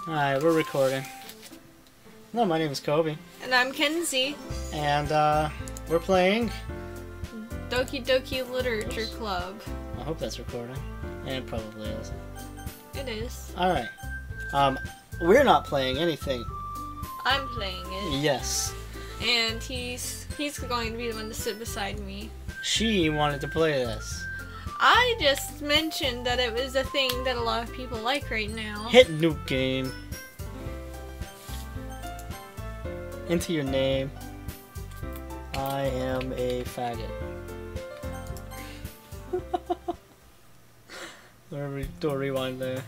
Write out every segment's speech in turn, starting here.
Alright, we're recording. No, my name is Kobe. And I'm Kenzie. And, we're playing... Doki Doki Literature Club. I hope that's recording. And it probably is. It is. Alright. We're not playing anything. I'm playing it. Yes. And he's going to be the one to sit beside me. She wanted to play this. I just mentioned that it was a thing that a lot of people like right now. Hit new game. Into your name. I am a faggot. Do a rewind there.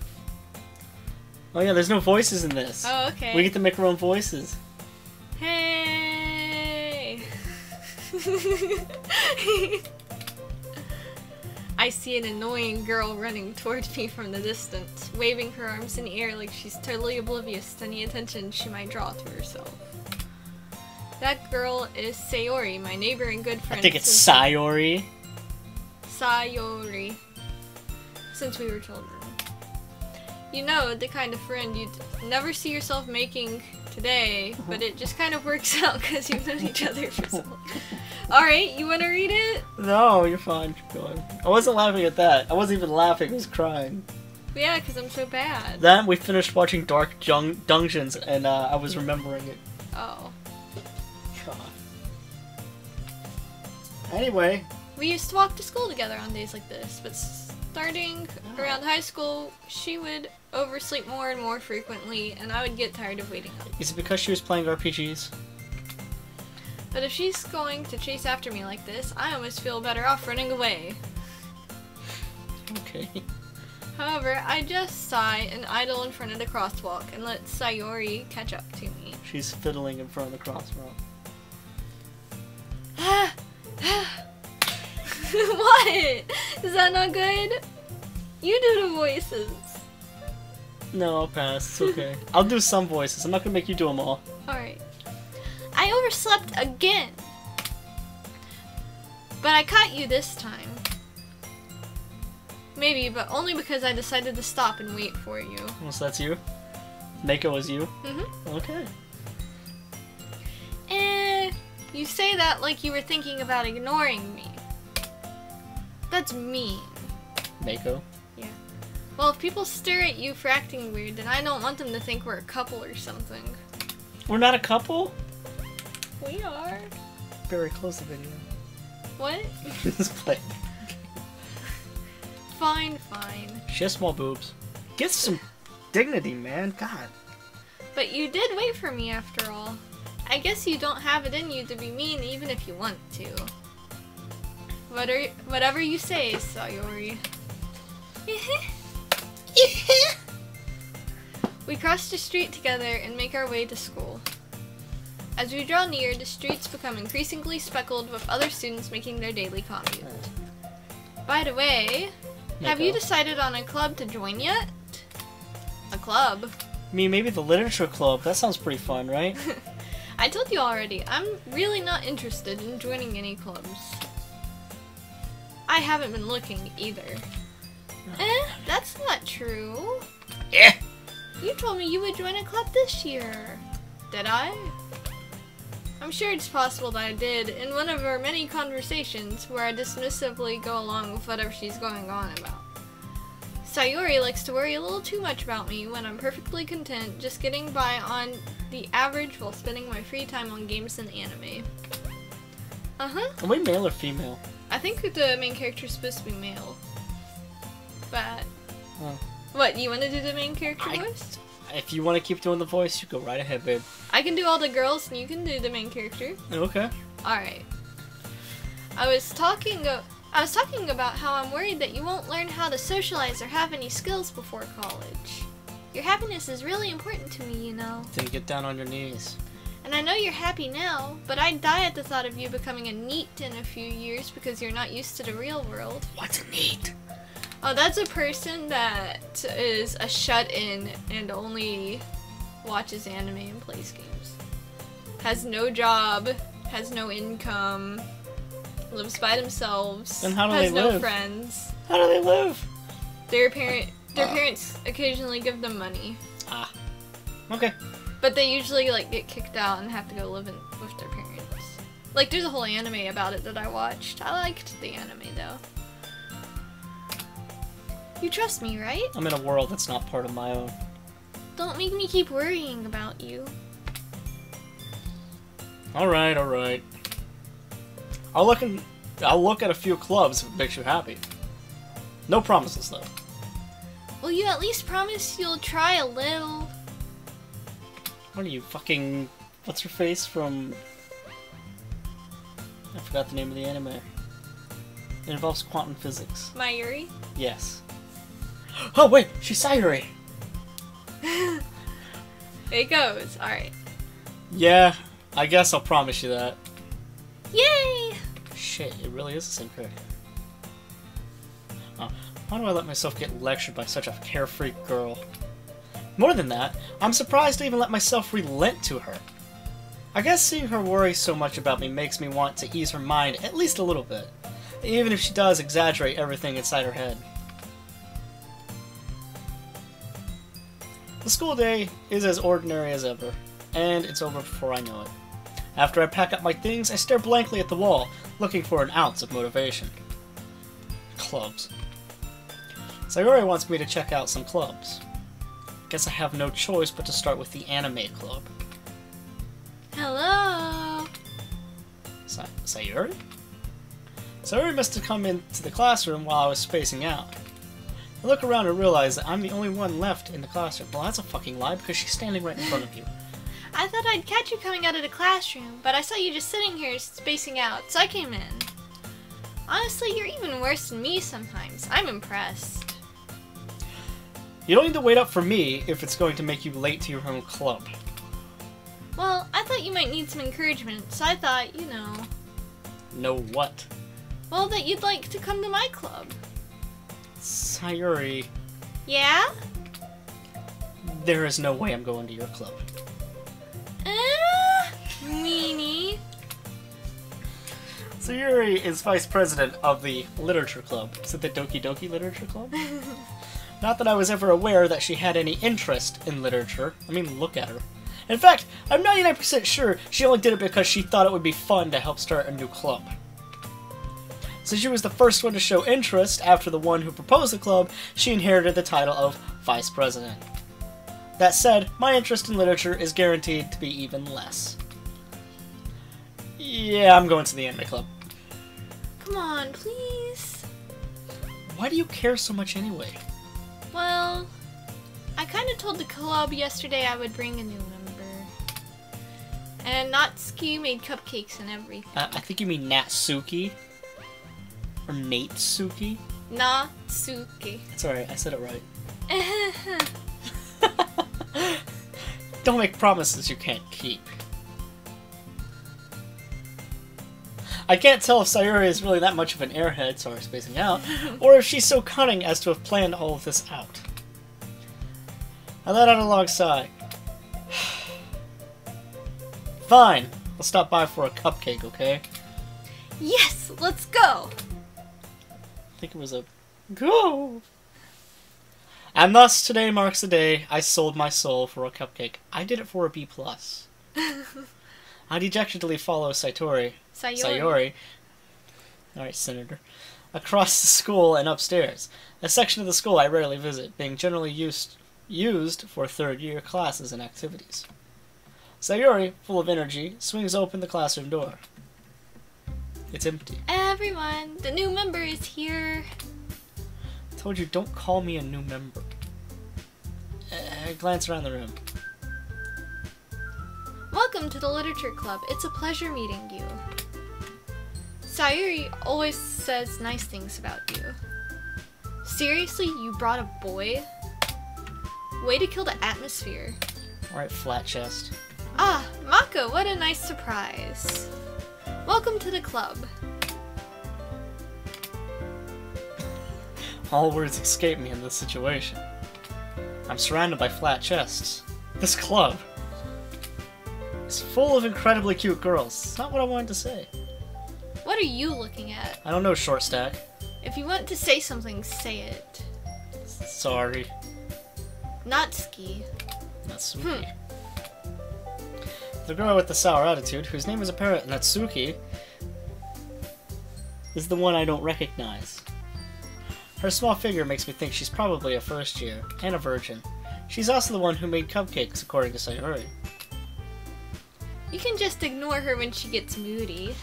Oh yeah, there's no voices in this. Oh, okay. We get to make our own voices. Hey! I see an annoying girl running towards me from the distance, waving her arms in the air like she's totally oblivious to any attention she might draw to herself. That girl is Sayori, my neighbor and good friend. I think it's Sayori. Sayori. Since we were children. You know, the kind of friend you'd never see yourself making today, but it just kind of works out because you've known each other for so long. Alright, you want to read it? No, you're fine. Keep going. I wasn't laughing at that. I wasn't even laughing. I was crying. Yeah, because I'm so bad. Then we finished watching Dark Dungeons, and I was remembering it. Oh. God. Anyway. We used to walk to school together on days like this, but starting around high school, she would oversleep more and more frequently, and I would get tired of waiting up. Is it because she was playing RPGs? But if she's going to chase after me like this, I almost feel better off running away. Okay. However, I just sigh and idle in front of the crosswalk and let Sayori catch up to me. She's fiddling in front of the crosswalk. What? Is that not good? You do the voices. No, I'll pass. It's okay. I'll do some voices. I'm not gonna make you do them all. Alright. I overslept again. But I caught you this time. Maybe, but only because I decided to stop and wait for you. Oh, so that's you? Mako is you? Mm-hmm. Okay. You say that like you were thinking about ignoring me. That's mean. Mako? Yeah. Well, if people stare at you for acting weird, then I don't want them to think we're a couple or something. We're not a couple? We are. Very close to video. What? Just play. Fine, fine. She has small boobs. Get some dignity, man. God. But you did wait for me after all. I guess you don't have it in you to be mean even if you want to. Whatever you say, Sayori. We cross the street together and make our way to school. As we draw near, the streets become increasingly speckled with other students making their daily commute. By the way, have you decided on a club to join yet? A club? I mean, maybe the literature club. That sounds pretty fun, right? I told you already, I'm really not interested in joining any clubs. I haven't been looking either. That's not true. Yeah. You told me you would join a club this year. Did I? I'm sure it's possible that I did in one of our many conversations where I dismissively go along with whatever she's going on about. Sayori likes to worry a little too much about me when I'm perfectly content just getting by on the average while spending my free time on games and anime. Uh-huh. Are we male or female? I think the main character is supposed to be male. But... Oh. What, you want to do the main character voice? If you want to keep doing the voice, you go right ahead, babe. I can do all the girls and you can do the main character. Okay. Alright. I was talking about how I'm worried that you won't learn how to socialize or have any skills before college. Your happiness is really important to me, you know. Then get down on your knees. And I know you're happy now, but I'd die at the thought of you becoming a NEET in a few years because you're not used to the real world. What's a NEET? Oh, that's a person that is a shut-in and only watches anime and plays games. Has no job, has no income, lives by themselves, And how do has they no live? friends. How do they live? Their parents occasionally give them money. Ah. Okay. But they usually, like, get kicked out and have to go live with their parents. Like, there's a whole anime about it that I watched. I liked the anime, though. You trust me, right? I'm in a world that's not part of my own. Don't make me keep worrying about you. Alright, alright. I'll look at a few clubs if it makes you happy. No promises, though. Will you at least promise you'll try a little? What are you, fucking... What's her face from... I forgot the name of the anime. It involves quantum physics. Mayuri? Yes. Oh, wait! She's Sayuri! It goes. Alright. Yeah, I guess I'll promise you that. Yay! Shit, it really is the same character. Oh, why do I let myself get lectured by such a carefree girl? More than that, I'm surprised to even let myself relent to her. I guess seeing her worry so much about me makes me want to ease her mind at least a little bit, even if she does exaggerate everything inside her head. The school day is as ordinary as ever, and it's over before I know it. After I pack up my things, I stare blankly at the wall, looking for an ounce of motivation. Clubs. Sayori wants me to check out some clubs. Guess I have no choice but to start with the anime club. Hello? Sayori? Sayori must have come into the classroom while I was spacing out. I look around and realize that I'm the only one left in the classroom. Well, that's a fucking lie, because she's standing right in front of you. I thought I'd catch you coming out of the classroom, but I saw you just sitting here spacing out, so I came in. Honestly, you're even worse than me sometimes. I'm impressed. You don't need to wait up for me if it's going to make you late to your own club. Well, I thought you might need some encouragement, so I thought, you know... Know what? Well, that you'd like to come to my club. Sayori, Yeah? there is no way I'm going to your club. Meanie. Sayori is vice president of the literature club. Is it the Doki Doki Literature Club? Not that I was ever aware that she had any interest in literature. I mean, look at her. In fact, I'm 99% sure she only did it because she thought it would be fun to help start a new club. Since she was the first one to show interest after the one who proposed the club, she inherited the title of vice president. That said, my interest in literature is guaranteed to be even less. Yeah, I'm going to the anime club. Come on, please. Why do you care so much anyway? Well, I kind of told the club yesterday I would bring a new member. And Natsuki made cupcakes and everything. I think you mean Natsuki? Or Natsuki? Natsuki. It's alright, I said it right. Don't make promises you can't keep. I can't tell if Sayuri is really that much of an airhead, sorry spacing out, or if she's so cunning as to have planned all of this out. I let out a long sigh. Fine, I'll stop by for a cupcake, okay? Yes, let's go. I think it was a go. And thus, today marks the day I sold my soul for a cupcake. I did it for a B+. I dejectedly follow Sayori. Alright, Senator. Across the school and upstairs. A section of the school I rarely visit, being generally used for third-year classes and activities. Sayori, full of energy, swings open the classroom door. It's empty. Everyone, the new member is here. I told you, don't call me a new member. I glance around the room. Welcome to the Literature Club. It's a pleasure meeting you. Sayuri always says nice things about you. Seriously, you brought a boy? Way to kill the atmosphere. Alright, flat chest. Ah, Mako, what a nice surprise. Welcome to the club. All words escape me in this situation. I'm surrounded by flat chests. This club is full of incredibly cute girls. It's not what I wanted to say. What are you looking at? I don't know, short stack. If you want to say something, say it. Sorry. Natsuki. Natsuki. The girl with the sour attitude, whose name is apparent Natsuki, is the one I don't recognize. Her small figure makes me think she's probably a first year, and a virgin. She's also the one who made cupcakes, according to Sayori. You can just ignore her when she gets moody.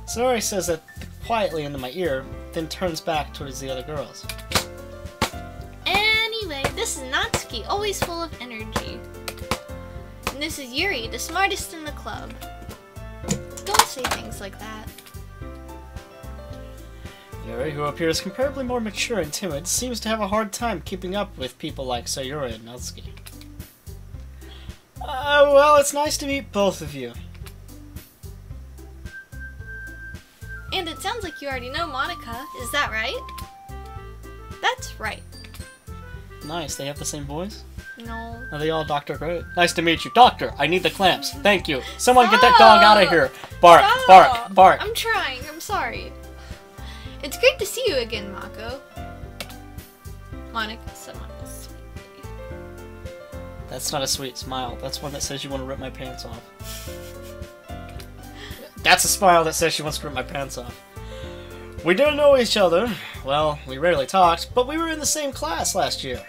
Sayori says that quietly into my ear, then turns back towards the other girls. Anyway, this is Natsuki, always full of energy. And this is Yuri, the smartest in the club. Don't say things like that. Yuri, who appears comparably more mature and timid, seems to have a hard time keeping up with people like Sayori and Natsuki. Well, it's nice to meet both of you. And it sounds like you already know Monica, is that right? That's right. Nice, they have the same voice? No. Are they all Dr. Great? Nice to meet you. Doctor, I need the clamps. Thank you. Someone get that dog out of here. Bark, bark, bark. I'm trying, I'm sorry. It's great to see you again, Mako. Monica said Monica's sweet. That's not a sweet smile. That's one that says you want to rip my pants off. That's a smile that says she wants to rip my pants off. We didn't know each other. Well, we rarely talked, but we were in the same class last year.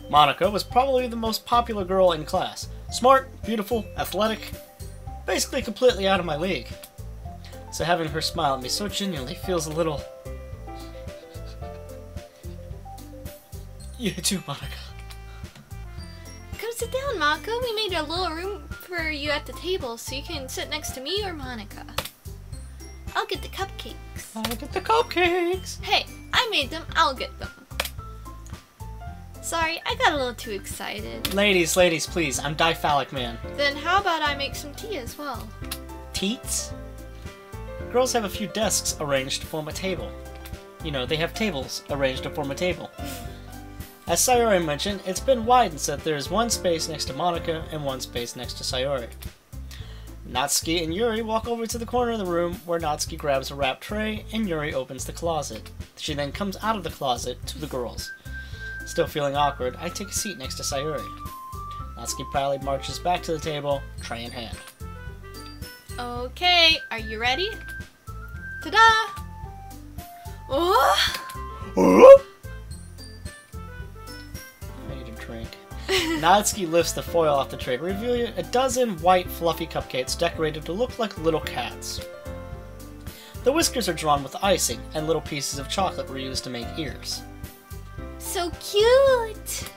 Monica was probably the most popular girl in class. Smart, beautiful, athletic, basically completely out of my league. So having her smile at me so genuinely feels a little... You too, Monica. Come sit down, Mako. We made a little room for you at the table so you can sit next to me or Monica. I'll get the cupcakes. I'll get the cupcakes. Hey, I made them. I'll get them. Sorry, I got a little too excited. Ladies, please. I'm Diphallic Man. Then how about I make some tea as well? Teats? Girls have a few desks arranged to form a table. You know, they have tables arranged to form a table. As Sayori mentioned, it's been widened so that there is one space next to Monica and one space next to Sayori. Natsuki and Yuri walk over to the corner of the room where Natsuki grabs a wrapped tray and Yuri opens the closet. She then comes out of the closet to the girls. Still feeling awkward, I take a seat next to Sayori. Natsuki proudly marches back to the table, tray in hand. Okay, are you ready? Ta-da! Oh! I need a drink. Natsuki lifts the foil off the tray, revealing a dozen white, fluffy cupcakes decorated to look like little cats. The whiskers are drawn with icing, and little pieces of chocolate were used to make ears. So cute!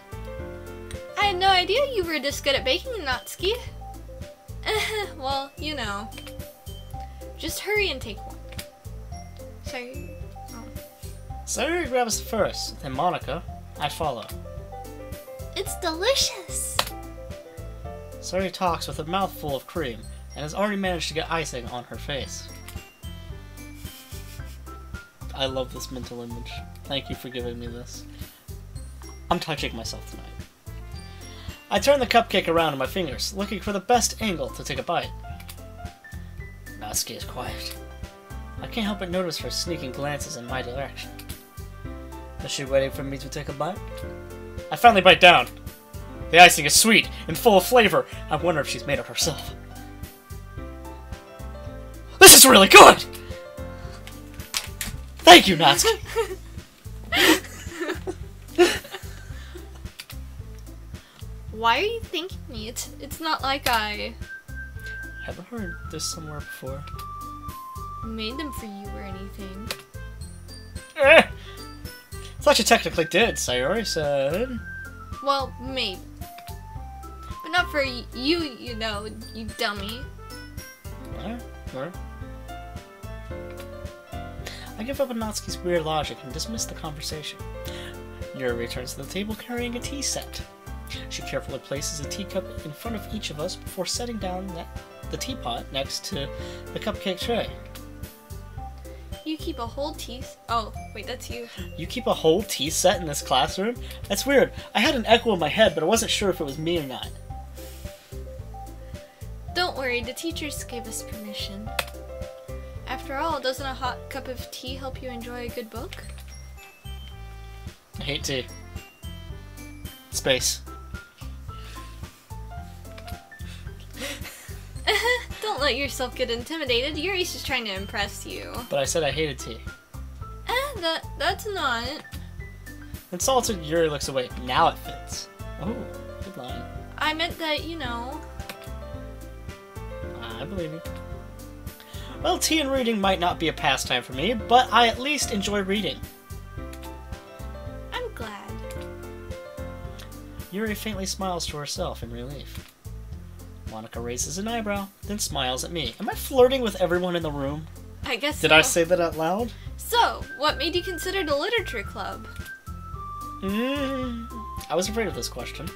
I had no idea you were this good at baking, Natsuki. Well, you know. Just hurry and take one. Sorry. Oh. Sayori grabs first, then Monica. I follow. It's delicious! Sayori talks with a mouthful of cream, and has already managed to get icing on her face. I love this mental image. Thank you for giving me this. I'm touching myself tonight. I turn the cupcake around in my fingers, looking for the best angle to take a bite. Natsuki is quiet. I can't help but notice her sneaking glances in my direction. Is she waiting for me to take a bite? I finally bite down. The icing is sweet and full of flavor. I wonder if she's made it herself. This is really good! Thank you, Natsuki! Why are you thanking me? It's not like I Haven't heard this somewhere before. made them for you or anything. Thought you technically did, Sayori said. Well, maybe. But not for you, you know, you dummy. Alright. I give up on Natsuki's weird logic and dismiss the conversation. Yuri returns to the table carrying a tea set. She carefully places a teacup in front of each of us before setting down the teapot next to the cupcake tray. You keep a whole tea... Oh, wait, that's you. You keep a whole tea set in this classroom? That's weird. I had an echo in my head, but I wasn't sure if it was me or not. Don't worry, the teachers gave us permission. After all, doesn't a hot cup of tea help you enjoy a good book? I hate tea. Space. Don't let yourself get intimidated. Yuri's just trying to impress you. But I said I hated tea. That's not. Insulted, Yuri looks away. Now it fits. Oh, good line. I meant that, you know. I believe you. Well, tea and reading might not be a pastime for me, but I at least enjoy reading. I'm glad. Yuri faintly smiles to herself in relief. Monica raises an eyebrow, then smiles at me. Am I flirting with everyone in the room? I guess Did so. I say that out loud? So, what made you consider the literature club? I was afraid of this question.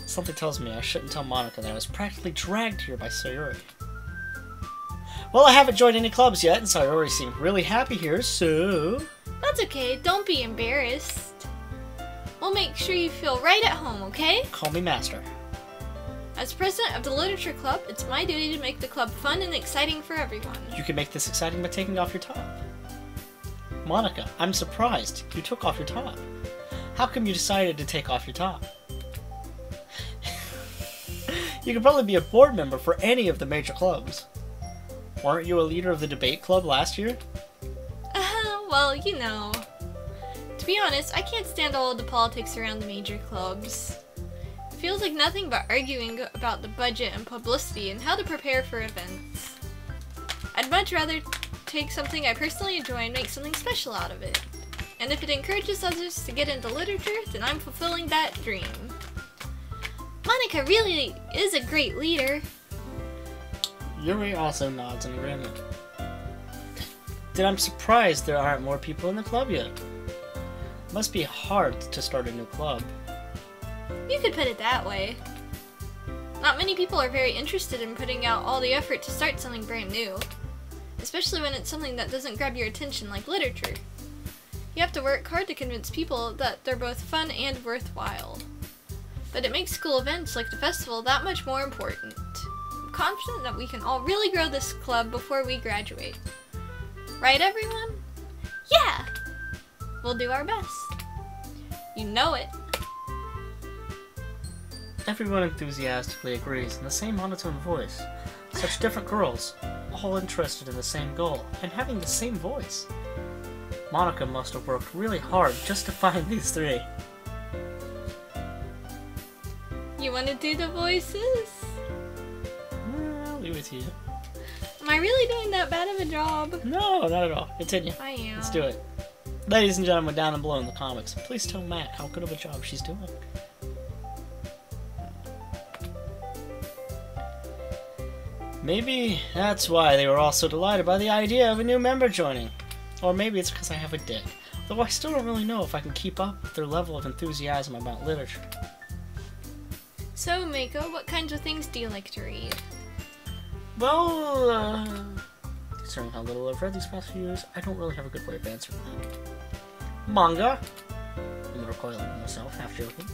Something tells me I shouldn't tell Monica that I was practically dragged here by Sayori. Well, I haven't joined any clubs yet, and Sayori seemed really happy here, so... That's okay, don't be embarrassed. We'll make sure you feel right at home, okay? Call me Master. As president of the literature club, it's my duty to make the club fun and exciting for everyone. You can make this exciting by taking off your top. Monica, I'm surprised. You took off your top. How come you decided to take off your top? You could probably be a board member for any of the major clubs. Weren't you a leader of the debate club last year? Well, you know. To be honest, I can't stand all of the politics around the major clubs. It feels like nothing but arguing about the budget and publicity and how to prepare for events. I'd much rather take something I personally enjoy and make something special out of it. And if it encourages others to get into literature, then I'm fulfilling that dream. Monica really is a great leader. Yuri also nods in agreement. Then I'm surprised there aren't more people in the club yet. It must be hard to start a new club. You could put it that way. Not many people are very interested in putting out all the effort to start something brand new. Especially when it's something that doesn't grab your attention like literature. You have to work hard to convince people that they're both fun and worthwhile. But it makes school events like the festival that much more important. I'm confident that we can all really grow this club before we graduate. Right, everyone? Yeah! We'll do our best. You know it. Everyone enthusiastically agrees in the same monotone voice. Such different girls, all interested in the same goal, and having the same voice. Monica must have worked really hard just to find these three. You want to do the voices? I'll leave it to you. Am I really doing that bad of a job? No, not at all. Continue. I am. Let's do it. Ladies and gentlemen, down and below in the comics, please tell Matt how good of a job she's doing. Maybe that's why they were all so delighted by the idea of a new member joining. Or maybe it's because I have a dick. Though I still don't really know if I can keep up with their level of enthusiasm about literature. So, Mako, what kinds of things do you like to read? Well, considering how little I've read these past few years, I don't really have a good way of answering that. Manga. I'm recoiling myself, half joking.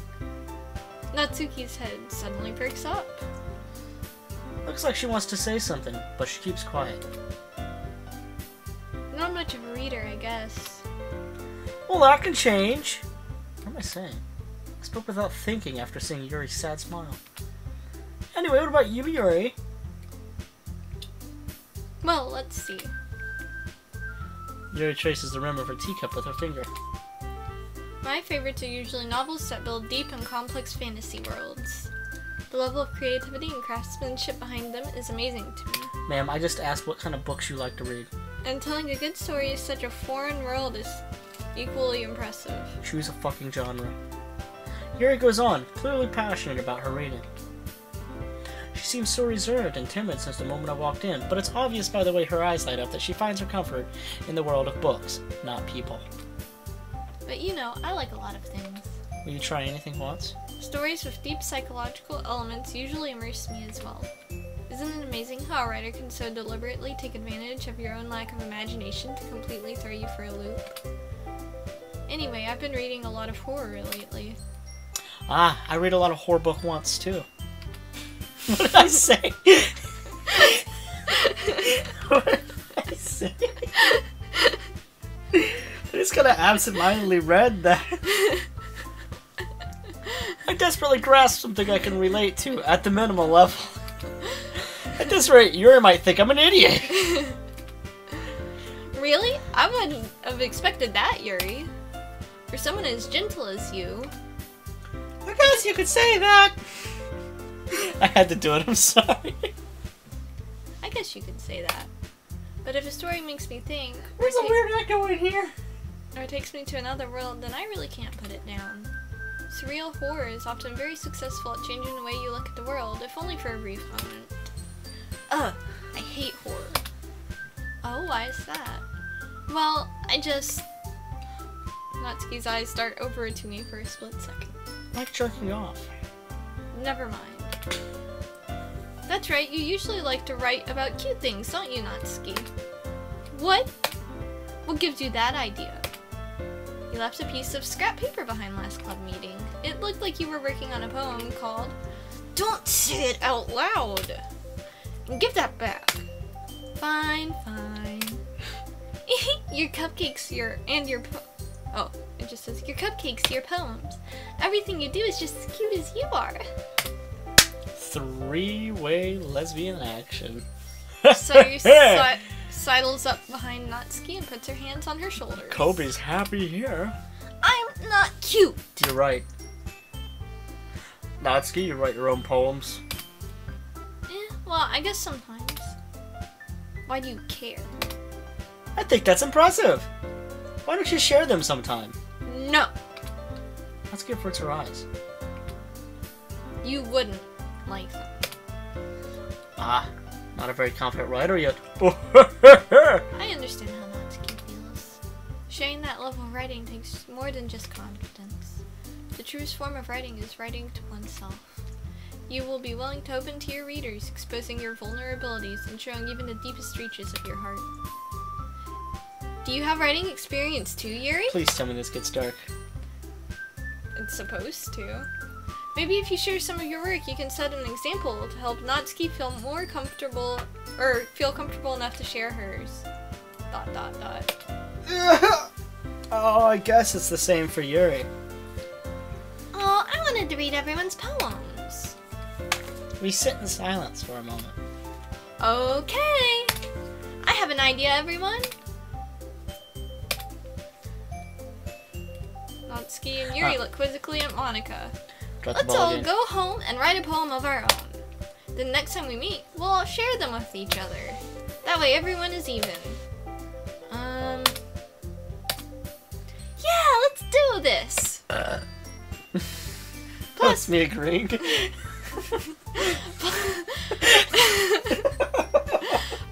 Natsuki's head suddenly perks up. Looks like she wants to say something, but she keeps quiet. Not much of a reader, I guess. Well, that can change. What am I saying? I spoke without thinking after seeing Yuri's sad smile. Anyway, what about you, Yuri? Well, let's see. Yuri traces the rim of her teacup with her finger. My favorites are usually novels that build deep and complex fantasy worlds. The level of creativity and craftsmanship behind them is amazing to me. Ma'am, I just asked what kind of books you like to read. And telling a good story in such a foreign world is equally impressive. Choose a fucking genre. Yuri goes on, clearly passionate about her reading. She seems so reserved and timid since the moment I walked in, but it's obvious by the way her eyes light up that she finds her comfort in the world of books, not people. But you know, I like a lot of things. Will you try anything once? Stories with deep psychological elements usually immerse me as well. Isn't it amazing how a writer can so deliberately take advantage of your own lack of imagination to completely throw you for a loop? Anyway, I've been reading a lot of horror lately. Ah, I read a lot of horror book once, too. What did I say? What did I say? I just kind of absentmindedly read that. I desperately grasp something I can relate to at the minimal level. I this rate, Yuri might think I'm an idiot. Really? I wouldn't have expected that, Yuri. For someone as gentle as you. I guess you could say that. I had to do it, I'm sorry. I guess you could say that. But if a story makes me think, There's a weird echo in here. or takes me to another world, then I really can't put it down. Surreal horror is often very successful at changing the way you look at the world, if only for a brief moment. Ugh, I hate horror. Oh, why is that? Well, Natsuki's eyes start over to me for a split second. Like jerking off. Never mind. That's right, you usually like to write about cute things, don't you, Natsuki? What? What gives you that idea? You left a piece of scrap paper behind last club meeting. It looked like you were working on a poem called Don't Say It Out Loud! And give that back. Fine, fine. Your cupcakes, oh, it just says your cupcakes, your poems. Everything you do is just as cute as you are. Three-way lesbian action. So sidles up behind Natsuki and puts her hands on her shoulders. Kobe's happy here. I'm not cute. You're right. Natsuki, you write your own poems. Well, I guess sometimes. Why do you care? I think that's impressive. Why don't you share them sometime? No. Natsuki averts her eyes. You wouldn't like them. Ah, not a very confident writer yet. I understand how Natsuki feels. Sharing that level of writing takes more than just confidence. The truest form of writing is writing to oneself. You will be willing to open to your readers, exposing your vulnerabilities and showing even the deepest reaches of your heart. Do you have writing experience too, Yuri? Please tell me this gets dark. It's supposed to. Maybe if you share some of your work, you can set an example to help Natsuki feel more comfortable, or feel comfortable enough to share hers. ... Oh, I guess it's the same for Yuri. Oh, I wanted to read everyone's poems. We sit in silence for a moment. Okay. I have an idea, everyone. Natsuki and Yuri look quizzically at Monika. Let's all go home and write a poem of our own. Then next time we meet, we'll all share them with each other. That way everyone is even. Yeah, let's do this! Plus me agreeing.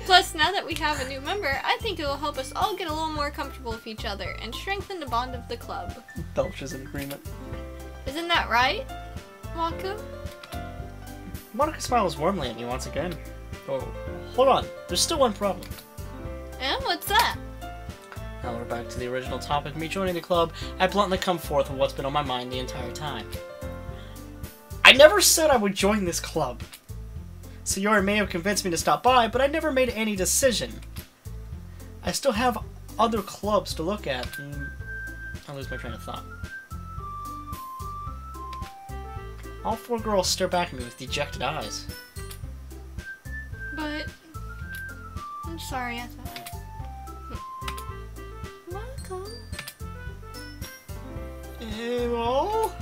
Plus, now that we have a new member, I think it will help us all get a little more comfortable with each other and strengthen the bond of the club. Belch is in agreement. Isn't that right, Maku? Monika smiles warmly at me once again. Oh, hold on. There's still one problem. And what's that? Now we're back to the original topic, me joining the club. I bluntly come forth with what's been on my mind the entire time. I never said I would join this club. Sayori may have convinced me to stop by, but I never made any decision. I still have other clubs to look at, and I lose my train of thought. All four girls stare back at me with dejected eyes. But I'm sorry, I thought. Welcome. Well,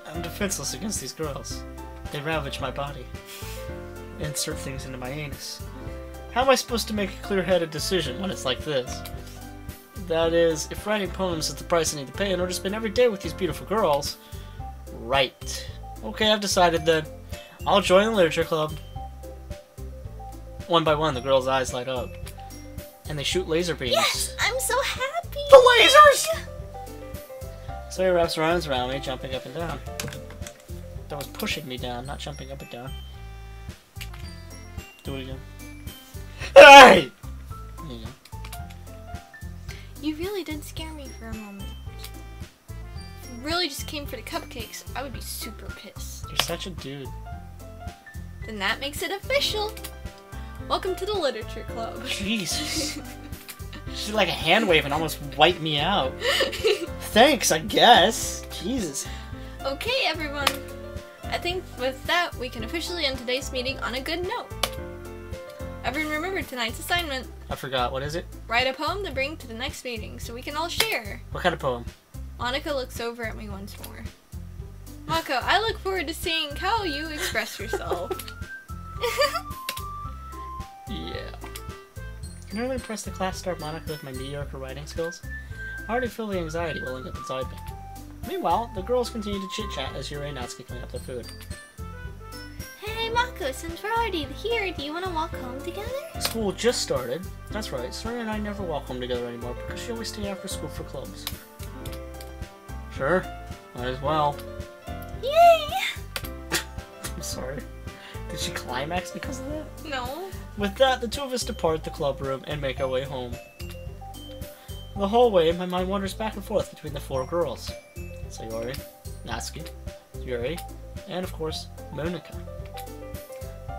I'm defenseless against these girls. They ravage my body. Insert things into my anus. How am I supposed to make a clear-headed decision when it's like this? That is, if writing poems is the price I need to pay in order to spend every day with these beautiful girls. Right. Okay, I've decided then. I'll join the literature club. One by one, the girls' eyes light up. And they shoot laser beams. Yes, I'm so happy! The lasers! So he wraps her arms around me, jumping up and down. That was pushing me down, not jumping up and down. Do it again. Hey! There you go. You really did scare me for a moment. If you really just came for the cupcakes, I would be super pissed. You're such a dude. Then that makes it official. Welcome to the literature club. Jesus. She did like a hand wave and almost wiped me out. Thanks, I guess. Jesus. Okay, everyone. I think with that, we can officially end today's meeting on a good note. Everyone remember tonight's assignment. I forgot. What is it? Write a poem to bring to the next meeting so we can all share. What kind of poem? Monica looks over at me once more. Mako, I look forward to seeing how you express yourself. Yeah. Can I really impress the class star Monica with my mediocre writing skills? I already feel the anxiety welling up inside me. Meanwhile, the girls continue to chit-chat as Yuri and Natsuki clean up their food. Hey Mako, since we're already here, do you want to walk home together? School just started. That's right, Serena and I never walk home together anymore because she always stays after school for clubs. Sure, might as well. Yay! I'm sorry. Did she climax because of that? No. With that, the two of us depart the club room and make our way home. The whole way, my mind wanders back and forth between the four girls. Sayori, Natsuki, Yuri, and of course, Monica.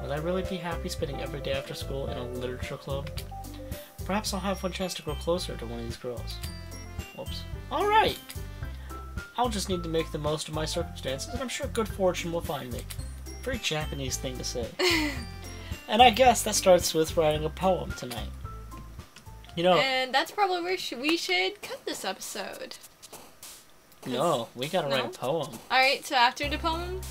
Will I really be happy spending every day after school in a literature club? Perhaps I'll have one chance to grow closer to one of these girls. Whoops. Alright! I'll just need to make the most of my circumstances, and I'm sure good fortune will find me. Very Japanese thing to say. And I guess that starts with writing a poem tonight. You know... And that's probably where we should cut this episode. No, we gotta write a poem. Alright, so after the poem?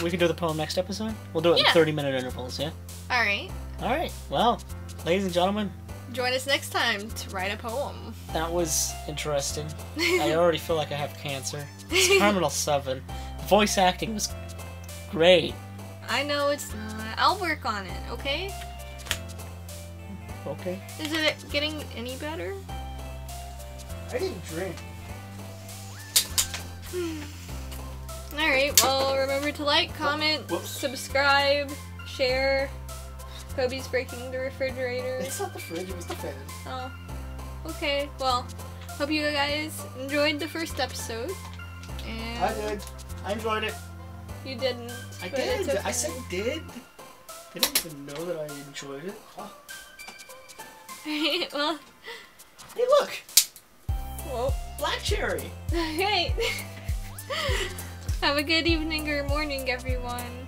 We can do the poem next episode? We'll do it in 30-minute intervals, yeah? Alright. Alright, well, ladies and gentlemen. Join us next time to write a poem. That was interesting. I already feel like I have cancer. It's Terminal 7. The voice acting was great. I know it's not. I'll work on it, okay? Okay. Is it getting any better? I didn't drink. Alright, well, remember to like, comment, subscribe, share. Kobe's breaking the refrigerator. It's not the fridge, it was the fan. Oh. Okay, well, hope you guys enjoyed the first episode. And I did. I enjoyed it. You didn't. I but did. it's okay. I said did. They didn't even know that I enjoyed it. Oh. Alright, well. Hey, look! Whoa. Black cherry! Alright. Have a good evening or morning, everyone.